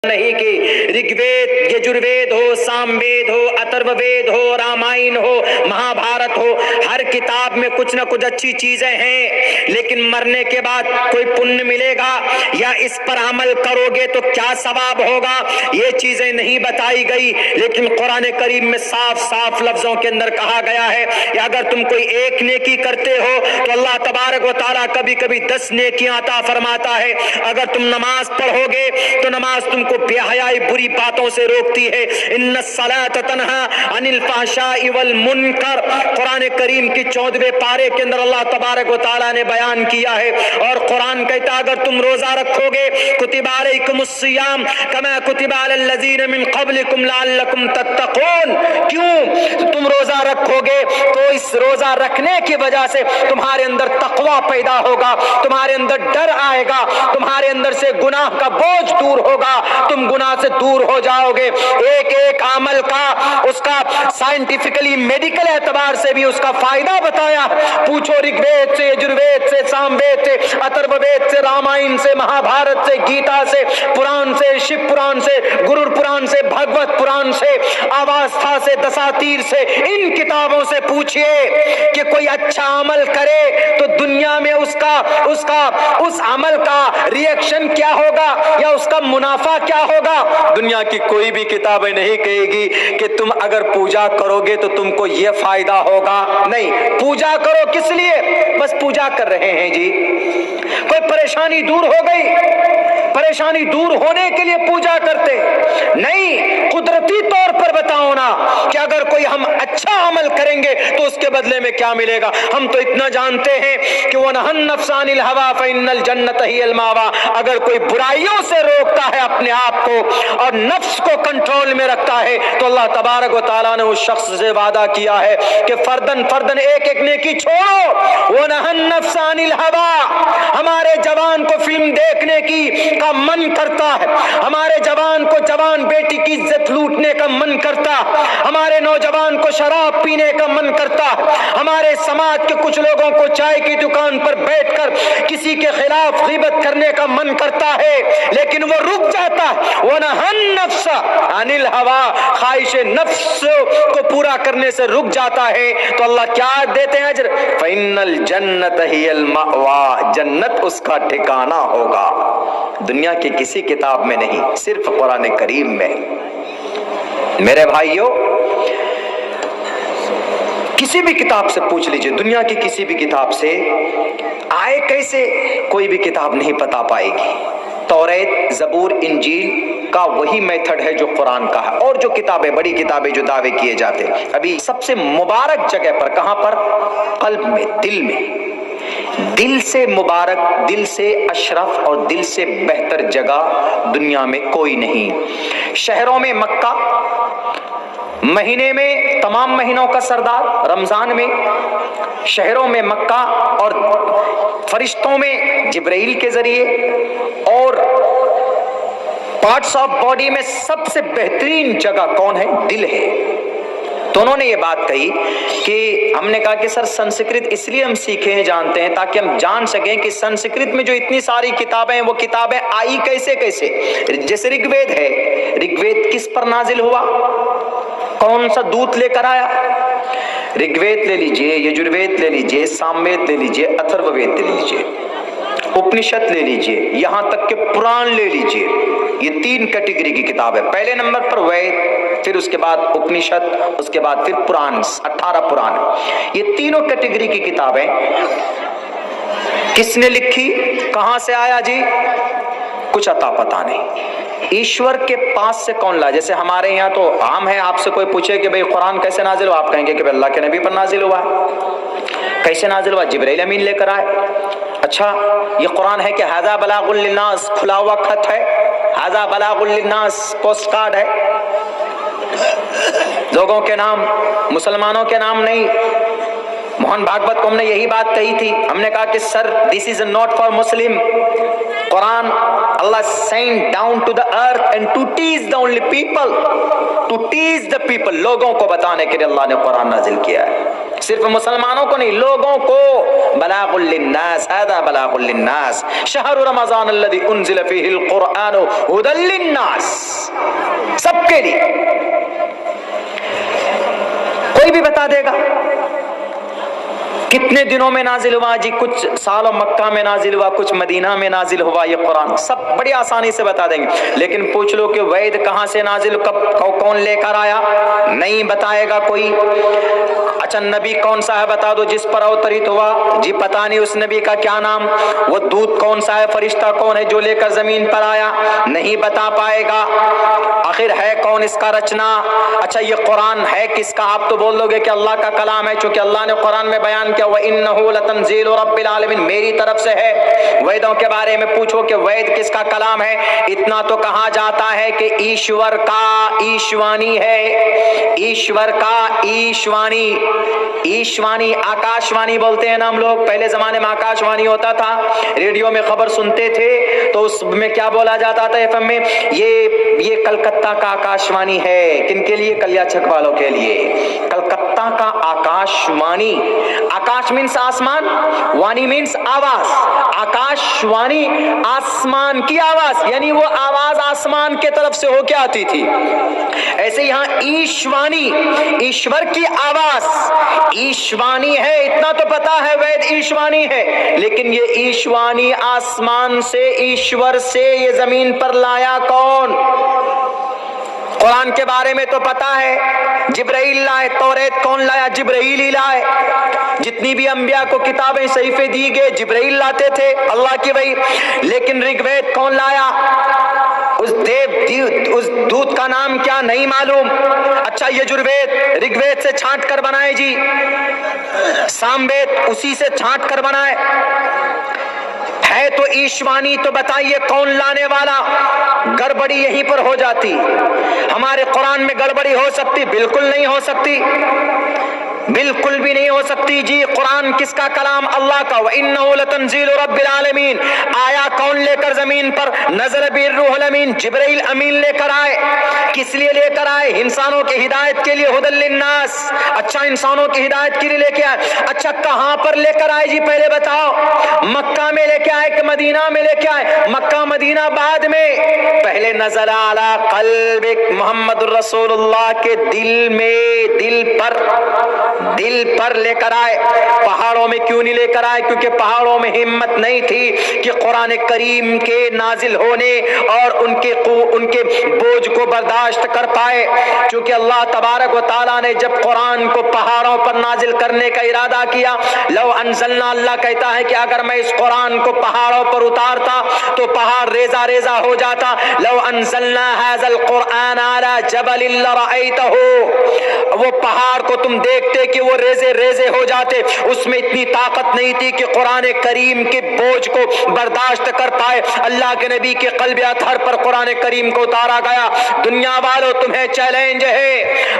نہیں کی۔ رگ وید، یجروید ہو، سام وید ہو، اترو وید ہو، رامائن ہو، مہا بھارت ہو، ہر کتاب میں کچھ نہ کچھ اچھی چیزیں ہیں، لیکن مرنے کے بعد کوئی پن ملے گا یا اس پر عمل کرو گے تو کیا ثواب ہوگا، یہ چیزیں نہیں بتائی گئی۔ لیکن قرآن کریم میں صاف صاف لفظوں کے اندر کہا گیا ہے کہ اگر تم کوئی ایک نیکی کرتے ہو تو اللہ تبارک و تعالیٰ کبھی کبھی 10 نیکیاں عطا فرماتا ہے۔ اگر تم نماز پڑھو گے تو نماز تم کو بے حیائی بری باتوں سے روکتی ہے۔ ان الصلاۃ تنہا عن الفحشاء والمنکر، قرآن کریم کی 14ویں پارے کے اندر اللہ تبارک و تعالیٰ نے بیان کیا ہے۔ اور قرآن کہتا ہے اگر تم روزہ رکھو گے، کتب علیکم الصیام کما کتب علی الذین من قبلکم لعلکم تتقون، کیوں تم روزہ رکھو گے تو اس روزہ رکھنے کی وجہ سے تمہارے اندر تقوی پیدا ہوگا، تمہارے اندر ڈر آئے گا، تمہارے اندر سے گناہ کا بوجھ دور ہوگا، تم گناہ سے دور ہو جاؤ گے۔ ایک ایک عمل کا اس کا سائنٹیفکلی میڈیکل اعتبار سے بھی اس کا فائدہ بتایا۔ پوچھو رگ وید سے، یجروید سے، سام وید سے، اترو وید سے، رامائن سے، مہا بھارت سے، گیتا سے، پران سے، شیو پران سے، گرور پران سے، بھگوت پران سے، آواستھا سے، دساتیر سے، ان کتابوں سے پوچھئے کہ کوئی اچھا عمل کرے تو دنیا میں اس عمل کا ریئیکشن کیا ہوگا یا اس کا منافع کیا ہوگا۔ دنیا کی کوئی بھی کتابیں نہیں کہے گی کہ تم اگر پوجا کرو گے تو تم کو یہ فائدہ ہوگا، نہیں، پوجا کرو کس لیے؟ بس پوجا کر رہے ہیں جی، کوئی پریشانی دور ہو گئی، پریشانی دور ہونے کے لیے پوجا کرتے نہیں، قدرتی طور پر بتاؤ نا کہ اگر کوئی ہم اچھا عمل کریں گے تو اس کے بدلے میں کیا ملے گا۔ ہم تو اتنا جانتے ہیں کہ وَنَهَى النَّفْسَ عَنِ الْهَوَىٰ فَإِنَّ الْجَنَّةَ هِيَ الْمَأْوَىٰ، اگر کوئی برائیوں سے روکتا ہے اپنے آپ کو اور نفس کو کنٹرول میں رکھتا ہے تو اللہ تبارک و تعالیٰ نے اس شخص سے وعدہ کیا ہے کہ فردن ایک ایک نیکی چھوڑو۔ وَنَهَى النَّفْسَ عَنِ الْهَوَىٰ، ہمارے جوان کو فلم دیکھنے کا من کرتا ہے، ہمارے جوان کو جوان بیٹی کی عزت لوٹنے کا من کرتا ہے، ہمارے نوجوان کو شراب پینے کا من کرتا ہے، ہمارے سماج کے کچھ لوگوں کو چائے کی دکان پر بیٹھ کر کسی کے خلاف غیبت کرنے کا من کرتا ہے، لیکن وہ رک جاتا ہے۔ وَنَهَى النَّفْسَ عَنِ الْهَوَىٰ، خواہش نفس کو پورا کرنے سے رک جاتا ہے تو اللہ کیا دیتے ہیں اجر؟ فَإِنَّ الْجَنَّةَ هِيَ الْمَأْوَىٰ، جنت اس کا ٹھکانہ ہوگا۔ دنیا کی کسی کتاب میں نہیں، صرف قرآن کریم میں۔ میرے بھائیو، کسی بھی کتاب سے پوچھ لیجئے، دنیا کی کسی بھی کتاب سے آئے کیسے کوئی بھی کتاب نہیں بتا پائے گی۔ توریت، زبور، انجیل کا وہی میتھڈ ہے جو قرآن کا ہے، اور جو کتابیں بڑی کتابیں جو دعوے کیے جاتے ہیں، ابھی سب سے مبارک جگہ پر کہاں پر؟ قلب میں، دل میں۔ دل سے مبارک، دل سے اشرف اور دل سے بہتر جگہ دنیا میں کوئی نہیں۔ شہروں میں مکہ، مہینے میں تمام مہینوں کا سردار رمضان میں، شہروں میں مکہ، اور فرشتوں میں جبرائیل کے ذریعے، اور پارٹس آف باڈی میں سب سے بہترین جگہ کون ہے؟ دل ہے۔ تو انہوں نے یہ بات کہی کہ ہم نے کہا کہ سر سنسکرت اس لیے ہم سیکھے ہیں، جانتے ہیں، تاکہ ہم جان سکیں کہ سنسکرت میں جو اتنی ساری کتابیں ہیں وہ کتابیں آئی کیسے کیسے۔ جیسے رگ وید ہے، رگ وید کس پر نازل ہوا؟ کون سا دودت لے کر آیا؟ رگ وید لے لیجئے، یجروید لے لیجئے، سام وید لے لیجئے، اتھرو وید لے لیجئے، اپنشد لے لیجئے، یہاں تک کہ پران لے لیجئے۔ یہ 3 کیٹیگری کی کتاب ہے۔ پہلے نمبر پر وید، پھر اس کے بعد اپنشد، اس کے بعد پھر پران، 18 پران۔ یہ تینوں کیٹیگری کی کتابیں کس نے لکھی، کہاں سے آیا جی؟ کچھ عطا پتہ نہیں۔ ایشور کے پاس سے کون لا؟ جیسے ہمارے یہاں تو عام ہے، آپ سے کوئی پوچھے کہ بھئی قرآن کیسے نازل ہوا، آپ کہیں گے کہ اللہ کے نبی پر نازل ہوا ہے۔ کیسے نازل ہوا؟ جبرائیل امین لے کر آئے۔ اچھا، یہ قرآن ہے کہ ھذا بلاغ للناس، کھلا ہوا خط ہے، ھذا بلاغ للناس پوسٹ کارڈ ہے، لوگوں کے نام، مسلمانوں کے نام نہیں۔ موہن بھاگوت کو ہم نے یہی بات کہی تھی، ہم نے کہا کہ sir this is not for Muslim, Quran Allah sent down to the earth and to teach the only people, to teach the people، لوگوں کو بتانے کے لیے اللہ نے قرآن نازل کیا ہے۔ صرف مسلمانوں کو نہیں، لوگوں کو، بلاغ للناس، هذا بلاغ للناس، شہر رمضان الذي انزل فيه القرآن هدى للناس، سب کے لیے۔ کوئی بھی بتا دے گا کتنے دنوں میں نازل ہوا جی، کچھ سالوں مکہ میں نازل ہوا، کچھ مدینہ میں نازل ہوا، یہ قرآن سب بڑی آسانی سے بتا دیں گے۔ لیکن پوچھ لو کہ وید کہاں سے نازل، کب، کون لے کر آیا، نہیں بتائے گا کوئی۔ اچھا نبی کون سا ہے بتا دو جس پر اوتریت ہوا، جی پتہ نہیں اس نبی کا کیا نام۔ وہ دودھ کون سا ہے، فرشتہ کون ہے جو لے کر زمین پر آیا، نہیں بتا پائے گا۔ آخر ہے کون اس کا رچنا؟ اچھا یہ قرآن ہے کس کا؟ آپ تو بول دو گے کہ اللہ کا کلام ہے، چونکہ اللہ نے قرآن میں بیان کیا وَإِنَّهُ لَتَنزِيلُ رَبِّ الْعَالَمِينَ، میری طرف سے ہے۔ ویدوں کے بارے میں پوچھو کہ وید کس کا کلام ہے، اتنا تو کہا جاتا ہے کہ ایشور کا ایشوانی ہے، ایشور کا ایشوانی، ایشوانی آکاشوانی بولتے ہیں نا ہم لوگ، پہلے زمانے میں آکاشوانی ہوتا تھا، ریڈیو میں خبر سنتے تھے تو اس میں کیا بولا جاتا تھا ایف ایم میں، یہ کلکتہ کا آکاشوانی ہے، کن کے لیے؟ کلیا چھک والوں کے لیے، کلکتہ کا آکاشوانی۔ آکاش مینس آسمان، وانی مینس آواز، آکاشوانی آسمان کی آواز، یعنی وہ آواز آسمان کے طرف سے ہو کے آتی تھی۔ ایسے یہاں ایشوانی، ایشور کی آواز، ایشوانی ہے، اتنا تو پتا ہے وید ایشوانی ہے، لیکن یہ ایشوانی آسمان سے، ایشور سے یہ زمین پر لایا کون؟ قرآن کے بارے میں تو پتا ہے جبرائیل لائے، توریت کون لایا؟ جبرائیل ہی لائے۔ جتنی بھی انبیاء کو کتابیں صحیفے دی گئے جبرائیل لاتے تھے اللہ کی وحی، لیکن رگ وید کون لایا؟ اس دودھ کا نام کیا نہیں معلوم۔ اچھا یجروید رگ وید سے چھانٹ کر بنائے جی، سام وید اسی سے چھانٹ کر بنائے، ہے تو ایشوانی، تو بتائیے کون لانے والا؟ گڑبڑی یہیں پر ہو جاتی۔ ہمارے قرآن میں گڑبڑی ہو سکتی؟ بالکل نہیں ہو سکتی، بالکل بھی نہیں ہو سکتی جی۔ قرآن کس کا کلام؟ اللہ کا۔ وَإِنَّهُ لَتَنزِيلُ رَبِّ الْعَالَمِينَ، آیا کون لے کر زمین پر؟ نزل بِهِ الروح الامین، جبرائیل امین لے کر آئے۔ کس لیے لے کر آئے؟ انسانوں کی ہدایت کے لیے، ہدی للناس۔ اچھا انسانوں کی ہدایت کے لیے لے کے آئے۔ اچھا کہاں پر لے کر آئے جی پہلے بتاؤ؟ مکہ میں لے کے آئے کہ مدینہ میں لے کے آئے؟ مکہ مدینہ بعد میں، پہلے نزل علی قلبک، محمد الرسول اللہ کے دل میں، دل پر لے کر آئے۔ پہاڑوں میں کیوں نہیں لے کر آئے؟ کیونکہ پہاڑوں میں ہمت نہیں تھی کہ قرآن کریم کے نازل ہونے اور ان کے بوجھ کو برداشت کر پائے، چونکہ اللہ تبارک و تعالیٰ نے جب قرآن کو پہاڑوں پر نازل کرنے کا ارادہ کیا، لو انزلنا، اللہ کہتا ہے کہ اگر میں اس قرآن کو پہاڑوں پر اتارتا تو پہاڑ ریزہ ریزہ ہو جاتا۔ لو انزلنا هذا القرآن على جبل لرأيته، وہ پہاڑ کو تم دیکھتے کہ وہ ریزے ریزے ہو جاتے، اس میں اتنی طاقت نہیں تھی کہ قرآن کریم کے بوجھ کو برداشت کر پائے۔ اللہ کے نبی کے قلب اطہر پر قرآن کریم کو اتارا گیا۔ دنیا والوں تمہیں چیلنج ہے،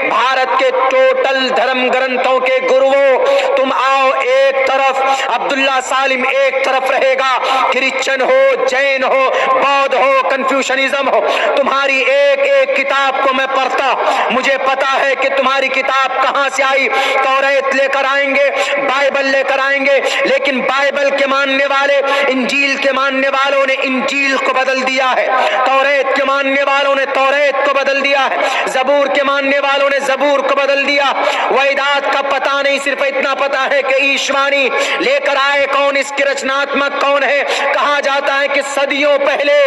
بھارت کے ٹوٹل دھرم گرنتھوں کے گروؤں، تم آؤ ایک طرف، عبداللہ سالم ایک طرف رہے گا، کرسچن ہو، جین ہو، بودھ ہو، کنفیوشنزم ہو، تمہاری ایک ایک کتاب کو میں پڑھتا، مجھے پتا ہے کہ تمہاری کتاب کہاں سے آئی۔ توریت لے کر آئیں گے، بائبل لے کر آئیں گے، لیکن بائبل کے ماننے والے انجیل کے ماننے والوں نے انجیل کو بدل دیا ہے، توریت کے ماننے والوں نے توریت کو بدل دیا ہے، زبور کے ماننے والوں نے زبور کو بدل دیا۔ ویدات کا پتہ نہیں، صرف اتنا پتا ہے کہ ایشوانی لے کر آئے کون، اس کے رچناتمک کون ہے۔ کہا جاتا ہے کہ صدیوں پہلے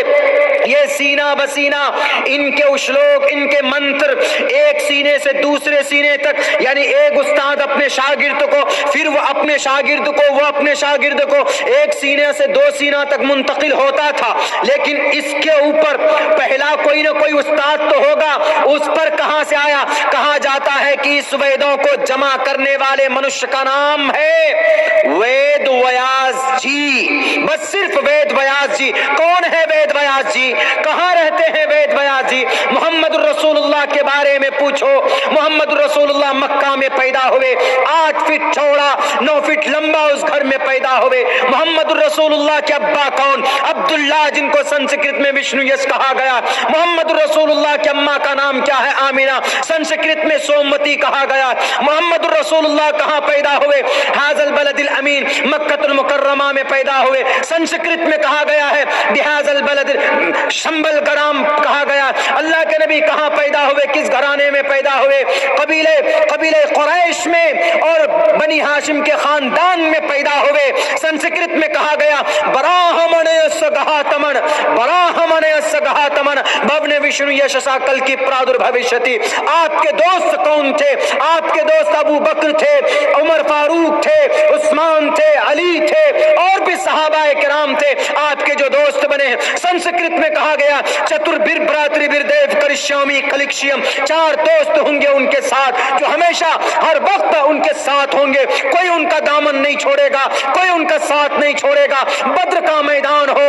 یہ سینہ بسینہ ان کے اشلوک، ان کے منتر ایک سینے سے دوسرے سینے تک، یعنی ایک استاد اپنے شاگرد کو، پھر وہ اپنے شاگرد کو، وہ اپنے شاگرد کو، ایک سینے سے دو سینہ تک منتقل ہوتا تھا، لیکن اس کے اوپر پہلا کوئی نہ کوئی استاد تو ہوگا، اس پر کہاں سے آیا؟ کہا جاتا ہے کہ اس ویدوں کو جمع کرنے والے منشیہ کا نام ہے وید ویاس جی، بس صرف وید ویاس جی۔ کون ہے وید ویاس جی؟ کہاں رہتے ہیں وید ویاس جی؟ محمد الرسول اللہ کے بارے بارے میں پوچھو، محمد رسول اللہ مکہ میں پیدا ہوئے، 8 فٹ چوڑا 9 فٹ لمبا اس گھر میں پیدا ہوئے۔ محمد رسول اللہ کے ابا کون؟ عبداللہ، جن کو سنسکرت میں وشنو یس کہا گیا۔ محمد رسول اللہ کی اماں کا نام کیا ہے؟ آمینہ، سنسکرت میں سوموتی کہا گیا۔ محمد رسول اللہ کہاں پیدا ہوئے؟ ھذا البلد الامین، مکہ المکرمہ میں پیدا ہوئے۔ سنسکرت میں کہا گیا ہے بھذا البلد، شمبل گرام کہا گیا۔ اللہ کے نبی کہاں پیدا ہوئے؟ کس گھرانے میں پیدا ہوئے؟ قبیلے قریش میں اور بنی ہاشم کے خاندان میں پیدا ہوئے۔ سنسکرت میں کہا گیا براہمنے سگہاتمن، براہمنے سگہاتمن بھونے وشنو یشسا کل کی پرادر بھوشتی۔ آپ کے دوست کون تھے؟ آپ کے دوست ابو بکر تھے، عمر فاروق تھے، عثمان تھے، علی تھے، اور بھی صحابہ کرام تھے آپ کے جو دوست بنے ہیں۔ سنسکرت میں کہا گیا چتر براتری بردیو کرشیامی کلکشیم، 4 دوست ہوں گے ان کے ساتھ جو ہمیشہ ہر وقت ان کے ساتھ ہوں گے، کوئی ان کا دامن نہیں چھوڑے گا، کوئی ان کا ساتھ نہیں چھوڑے گا۔ بدر کا میدان ہو،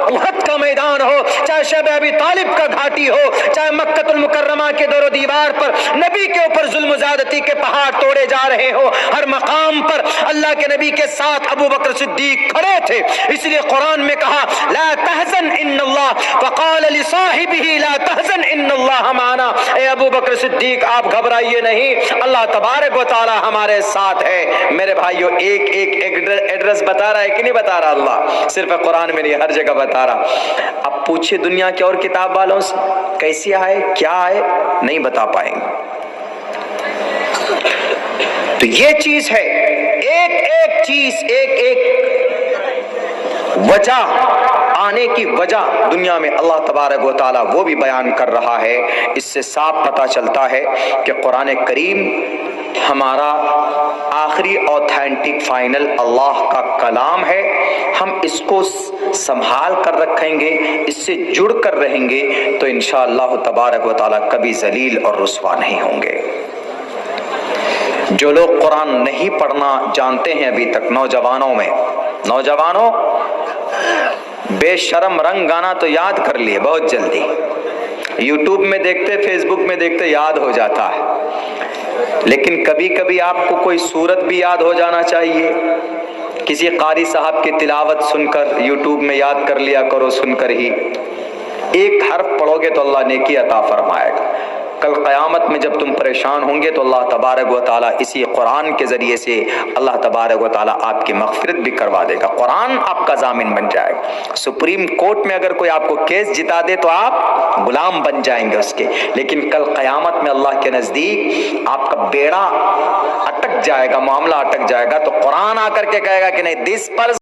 احد کا میدان ہو، چاہے شیب ابی طالب کا گھاٹی ہو، چاہے مکہ المکرمہ کے دور و دیوار پر نبی کے اوپر ظلم و زیادتی کے پہاڑ توڑے جا رہے ہو، ہر مقام پر اللہ کے نبی کے ساتھ ابو بکر صدیق کھڑے تھے۔ اس لیے قرآن میں کہا لا تحزن ان اللہ وقال لصاحبہ لا تحزن ان اللہ معنا، اے ابو بکر صدیق آپ گھبرائیے نہیں، اللہ تبارک و تعالی ہمارے ساتھ ہے۔ میرے بھائیو، ایک ایڈریس بتا رہا ہے کہ نہیں بتا رہا؟ اللہ صرف قرآن میں نہیں، ہر جگہ بتا رہا۔ اب پوچھئے دنیا کے اور کتاب والوں سے کیسی آئے، کیا آئے، نہیں بتا پائیں گے۔ تو یہ چیز ہے، ایک چیز، ایک وجہ، آنے کی وجہ دنیا میں اللہ تبارک و تعالیٰ وہ بھی بیان کر رہا ہے۔ اس سے صاف پتہ چلتا ہے کہ قرآن کریم ہمارا آخری اوتھینٹک فائنل اللہ کا کلام ہے۔ ہم اس کو سنبھال کر رکھیں گے، اس سے جڑ کر رہیں گے تو انشاءاللہ تبارک و تعالیٰ کبھی ذلیل اور رسوا نہیں ہوں گے۔ جو لوگ قرآن نہیں پڑھنا جانتے ہیں ابھی تک، نوجوانوں بے شرم رنگ گانا تو یاد کر لیے بہت جلدی، یوٹیوب میں دیکھتے، فیس بک میں دیکھتے یاد ہو جاتا ہے، لیکن کبھی کبھی آپ کو کوئی سورت بھی یاد ہو جانا چاہیے۔ کسی قاری صاحب کی تلاوت سن کر یوٹیوب میں یاد کر لیا کرو، سن کر ہی ایک حرف پڑھو گے تو اللہ نیکی عطا فرمائے گا۔ کل قیامت میں جب تم پریشان ہوں گے تو اللہ تبارک و تعالیٰ اسی قرآن کے ذریعے سے اللہ تبارک و تعالیٰ آپ کی مغفرت بھی کروا دے گا۔ قرآن آپ کا ضامن بن جائے گا۔ سپریم کورٹ میں اگر کوئی آپ کو کیس جتا دے تو آپ غلام بن جائیں گے اس کے، لیکن کل قیامت میں اللہ کے نزدیک آپ کا بیڑا اٹک جائے گا، معاملہ اٹک جائے گا، تو قرآن آ کر کے کہے گا کہ نہیں، دس پر